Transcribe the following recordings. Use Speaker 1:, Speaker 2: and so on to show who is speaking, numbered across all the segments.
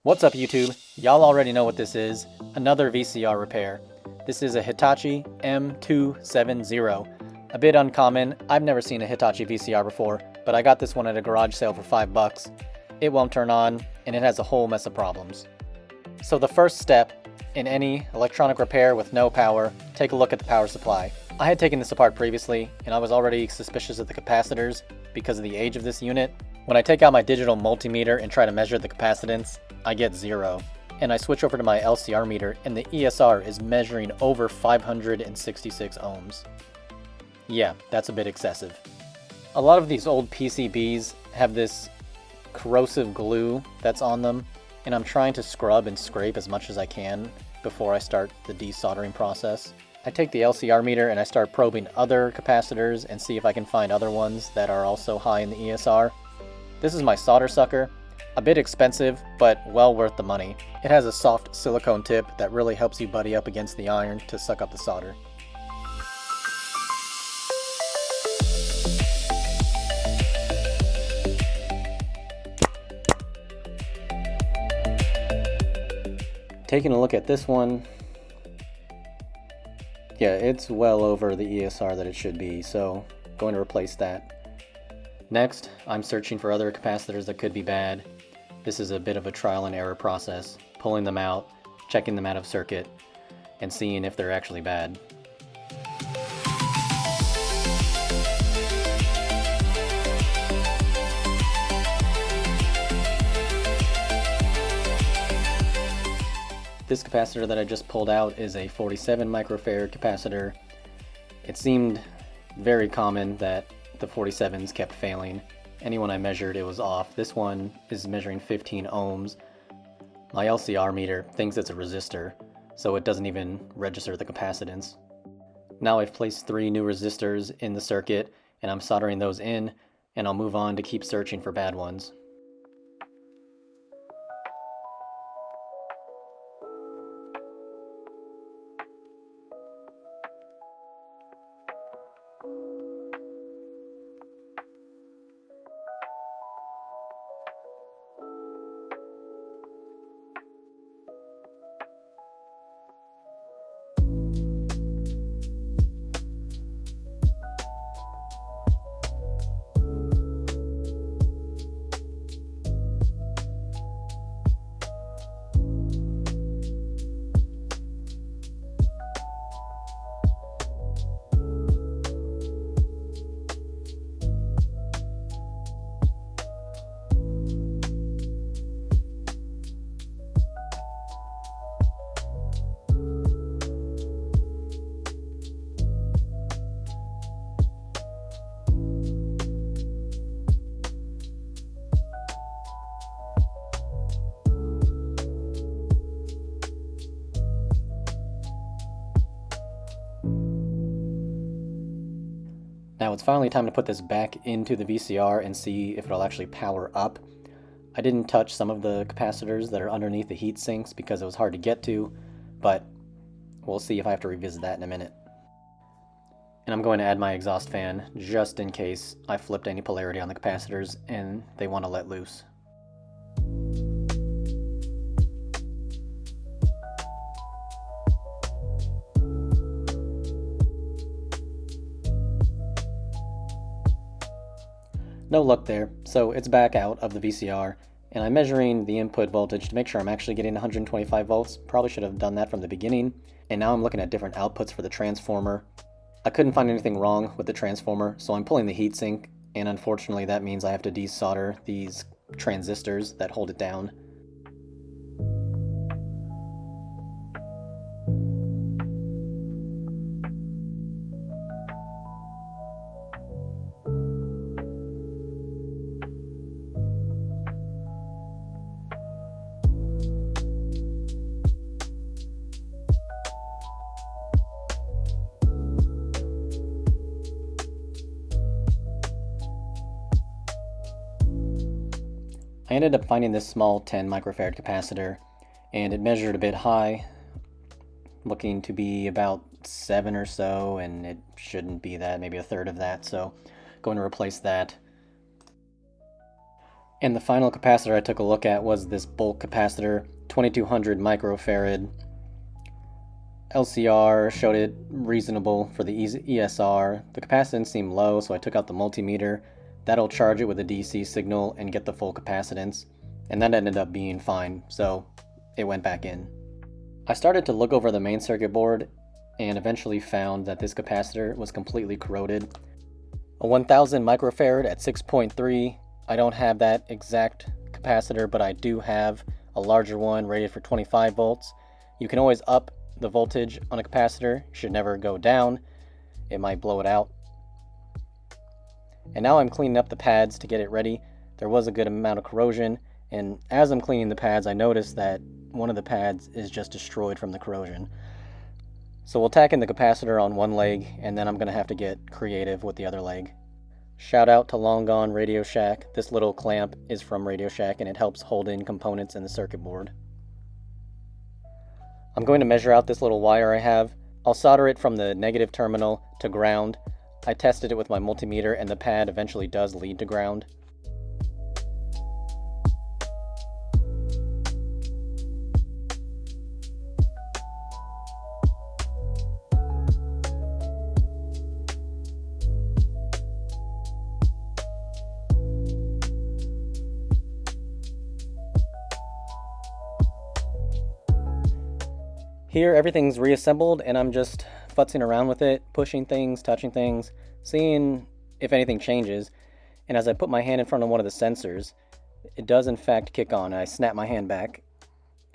Speaker 1: What's up YouTube? Y'all already know what this is, another VCR repair. This is a Hitachi M270. A bit uncommon, I've never seen a Hitachi VCR before, but I got this one at a garage sale for $5. It won't turn on, and it has a whole mess of problems. So the first step in any electronic repair with no power, take a look at the power supply. I had taken this apart previously, and I was already suspicious of the capacitors because of the age of this unit. When I take out my digital multimeter and try to measure the capacitance, I get 0. And I switch over to my LCR meter and the ESR is measuring over 566 ohms. Yeah, that's a bit excessive. A lot of these old PCBs have this corrosive glue that's on them, and I'm trying to scrub and scrape as much as I can before I start the desoldering process. I take the LCR meter and I start probing other capacitors and see if I can find other ones that are also high in the ESR. This is my solder sucker. A bit expensive, but well worth the money. It has a soft silicone tip that really helps you buddy up against the iron to suck up the solder. Taking a look at this one, yeah, it's well over the ESR that it should be, so going to replace that. Next, I'm searching for other capacitors that could be bad. This is a bit of a trial and error process, pulling them out, checking them out of circuit, and seeing if they're actually bad. This capacitor that I just pulled out is a 47 microfarad capacitor. It seemed very common that the 47s kept failing. Anyone I measured, it was off. This one is measuring 15 ohms. My LCR meter thinks it's a resistor, so it doesn't even register the capacitance. Now I've placed 3 new resistors in the circuit, and I'm soldering those in, and I'll move on to keep searching for bad ones. Now it's finally time to put this back into the VCR and see if it'll actually power up. I didn't touch some of the capacitors that are underneath the heat sinks because it was hard to get to, but we'll see if I have to revisit that in a minute. And I'm going to add my exhaust fan just in case I flipped any polarity on the capacitors and they want to let loose. No luck there, so it's back out of the VCR, and I'm measuring the input voltage to make sure I'm actually getting 125 volts. Probably should have done that from the beginning. And now I'm looking at different outputs for the transformer. I couldn't find anything wrong with the transformer, so I'm pulling the heatsink, and unfortunately that means I have to desolder these transistors that hold it down. I ended up finding this small 10 microfarad capacitor, and it measured a bit high, looking to be about 7 or so, and it shouldn't be that, maybe a third of that, so going to replace that. And the final capacitor I took a look at was this bulk capacitor, 2200 microfarad. LCR showed it reasonable for the ESR. The capacitance seemed low, so I took out the multimeter. That'll charge it with a DC signal and get the full capacitance. And that ended up being fine, so it went back in. I started to look over the main circuit board and eventually found that this capacitor was completely corroded. A 1000 microfarad at 6.3. I don't have that exact capacitor, but I do have a larger one rated for 25 volts. You can always up the voltage on a capacitor. You should never go down. It might blow it out. And now I'm cleaning up the pads to get it ready. There was a good amount of corrosion, and as I'm cleaning the pads, I noticed that one of the pads is just destroyed from the corrosion. So we'll tack in the capacitor on one leg, and then I'm going to have to get creative with the other leg. Shout out to Long Gone Radio Shack. This little clamp is from Radio Shack, and it helps hold in components in the circuit board. I'm going to measure out this little wire I have. I'll solder it from the negative terminal to ground. I tested it with my multimeter, and the pad eventually does lead to ground. Here everything's reassembled and I'm just futzing around with it, pushing things, touching things, seeing if anything changes. And as I put my hand in front of one of the sensors, it does in fact kick on. I snap my hand back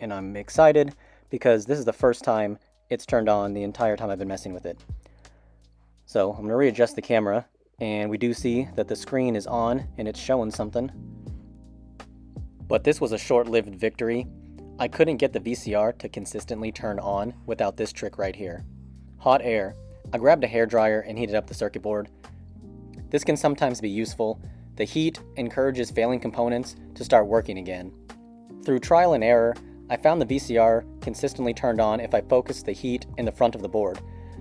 Speaker 1: and I'm excited because this is the first time it's turned on the entire time I've been messing with it. So I'm going to readjust the camera and we do see that the screen is on and it's showing something. But this was a short-lived victory. I couldn't get the VCR to consistently turn on without this trick right here. Hot air. I grabbed a hairdryer and heated up the circuit board. This can sometimes be useful. The heat encourages failing components to start working again. Through trial and error, I found the VCR consistently turned on if I focused the heat in the front of the board,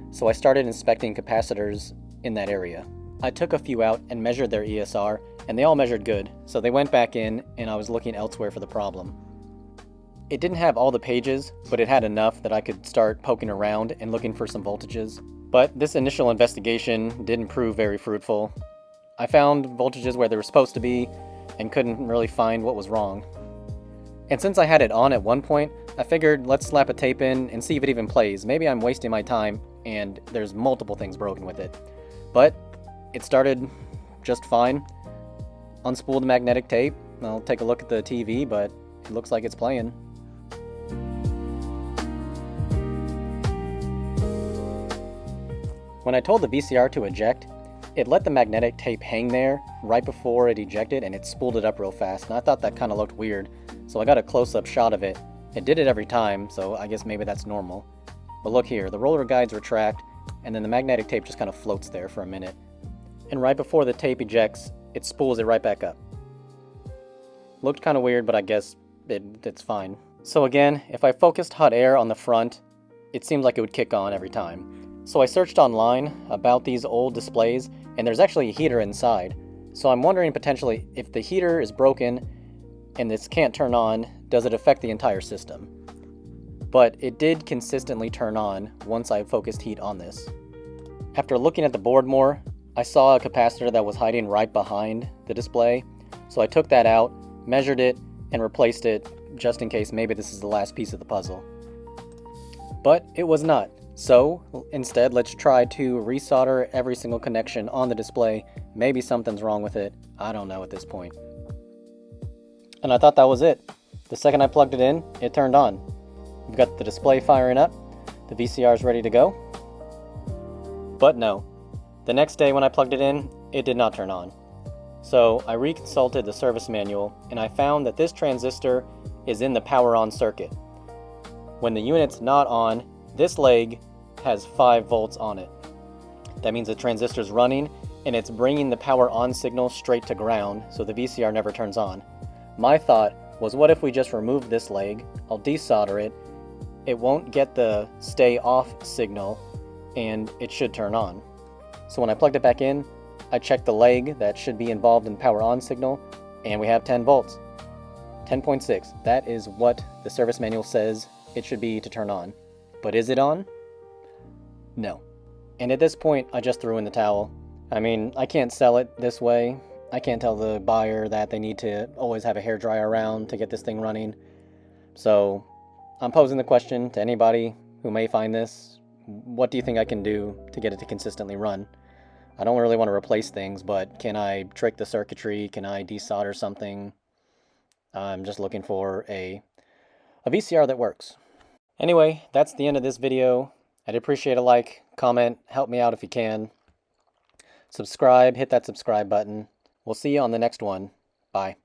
Speaker 1: so I started inspecting capacitors in that area. I took a few out and measured their ESR, and they all measured good, so they went back in and I was looking elsewhere for the problem. It didn't have all the pages, but it had enough that I could start poking around and looking for some voltages. But this initial investigation didn't prove very fruitful. I found voltages where they were supposed to be and couldn't really find what was wrong. And since I had it on at one point, I figured let's slap a tape in and see if it even plays. Maybe I'm wasting my time and there's multiple things broken with it. But it started just fine. Unspool the magnetic tape. I'll take a look at the TV, but it looks like it's playing. When I told the VCR to eject, it let the magnetic tape hang there right before it ejected and it spooled it up real fast, and I thought that kind of looked weird, so I got a close-up shot of it. It did it every time, so I guess maybe that's normal. But look here, the roller guides retract, and then the magnetic tape just kind of floats there for a minute. And right before the tape ejects, it spools it right back up. Looked kind of weird, but I guess it's fine. So again, if I focused hot air on the front, it seems like it would kick on every time. So I searched online about these old displays, and there's actually a heater inside. So I'm wondering potentially if the heater is broken and this can't turn on, does it affect the entire system? But it did consistently turn on once I focused heat on this. After looking at the board more, I saw a capacitor that was hiding right behind the display. So I took that out, measured it, and replaced it just in case maybe this is the last piece of the puzzle. But it was not. So instead, let's try to resolder every single connection on the display. Maybe something's wrong with it. I don't know at this point. And I thought that was it. The second I plugged it in, it turned on. We've got the display firing up. The VCR is ready to go. But no. The next day when I plugged it in, it did not turn on. So I reconsulted the service manual and I found that this transistor is in the power on circuit. When the unit's not on, this leg has 5 volts on it. That means the transistor's running and it's bringing the power on signal straight to ground, so the VCR never turns on. My thought was, what if we just remove this leg, I'll desolder it, it won't get the stay off signal, and it should turn on. So when I plugged it back in, I checked the leg that should be involved in power on signal, And we have 10 volts. 10.6. That is what the service manual says it should be to turn on. But is it on? No. And at this point, I just threw in the towel. I mean, I can't sell it this way. I can't tell the buyer that they need to always have a hairdryer around to get this thing running. So I'm posing the question to anybody who may find this. What do you think I can do to get it to consistently run? I don't really want to replace things, but can I trick the circuitry? Can I desolder something? I'm just looking for a VCR that works. Anyway, that's the end of this video. I'd appreciate a like, comment, help me out if you can. Subscribe, hit that subscribe button. We'll see you on the next one. Bye.